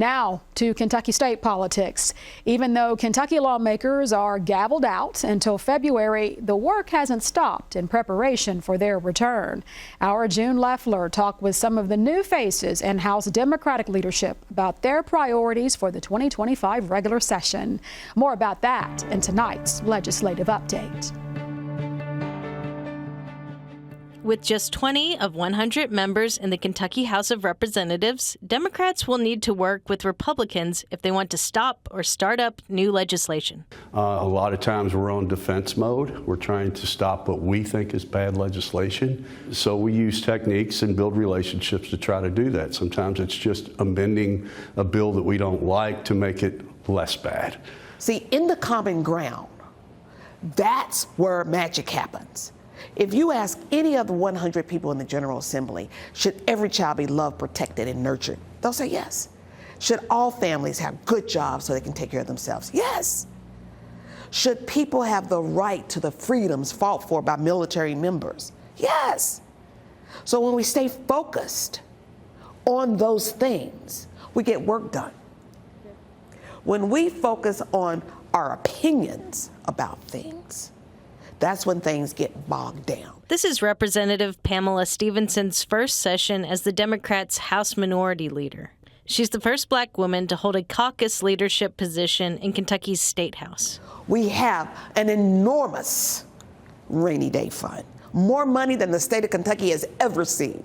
Now to Kentucky state politics. Even though Kentucky lawmakers are gavelled out until February, the work hasn't stopped in preparation for their return. Our June Leffler talked with some of the new faces in House Democratic leadership about their priorities for the 2025 regular session. More about that in tonight's legislative update. With just 20 of 100 members in the Kentucky House of Representatives, Democrats will need to work with Republicans if they want to stop or start up new legislation. A lot of times we're on defense mode. We're trying to stop what we think is bad legislation. So we use techniques and build relationships to try to do that. Sometimes it's just amending a bill that we don't like to make it less bad. See, in the common ground, that's where magic happens. If you ask any of the 100 people in the General Assembly, should every child be loved, protected, and nurtured? They'll say yes. Should all families have good jobs so they can take care of themselves? Yes. Should people have the right to the freedoms fought for by military members? Yes. So when we stay focused on those things, we get work done. When we focus on our opinions about things, that's when things get bogged down. This is Representative Pamela Stephenson's first session as the Democrats' House Minority Leader. She's the first black woman to hold a caucus leadership position in Kentucky's State House. We have an enormous rainy day fund, more money than the state of Kentucky has ever seen.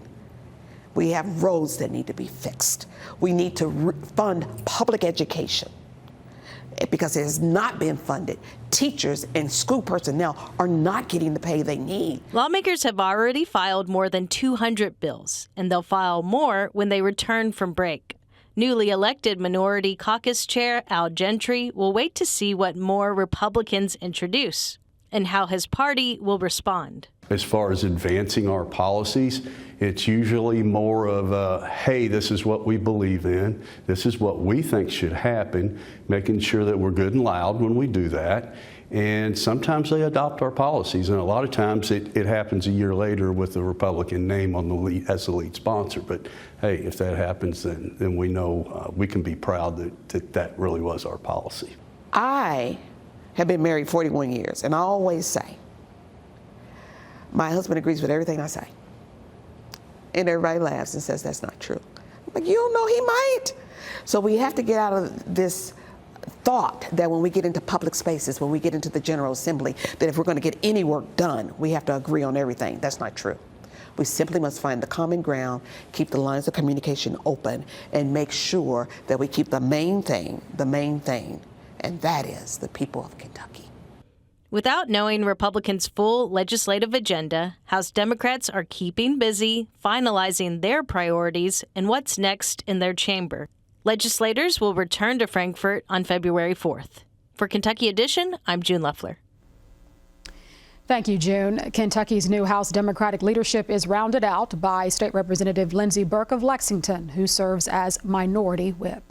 We have roads that need to be fixed. We need to fund public education, because it has not been funded. Teachers and school personnel are not getting the pay they need. Lawmakers have already filed more than 200 bills, and they'll file more when they return from break. Newly elected Minority Caucus Chair Al Gentry will wait to see what more Republicans introduce and how his party will respond. As far as advancing our policies, it's usually more of a, hey, this is what we believe in, this is what we think should happen, making sure that we're good and loud when we do that. And sometimes they adopt our policies, and a lot of times it happens a year later with the Republican name on the lead, as the lead sponsor. But hey, if that happens, then we know we can be proud that really was our policy. I have been married 41 years, and I always say, my husband agrees with everything I say. And everybody laughs and says that's not true. I'm like, you don't know, he might. So we have to get out of this thought that when we get into public spaces, when we get into the General Assembly, that if we're going to get any work done, we have to agree on everything. That's not true. We simply must find the common ground, keep the lines of communication open, and make sure that we keep the main thing, and that is the people of Kentucky. Without knowing Republicans' full legislative agenda, House Democrats are keeping busy, finalizing their priorities and what's next in their chamber. Legislators will return to Frankfort on February 4th. For Kentucky Edition, I'm June Leffler. Thank you, June. Kentucky's new House Democratic leadership is rounded out by State Representative Lindsey Burke of Lexington, who serves as Minority Whip.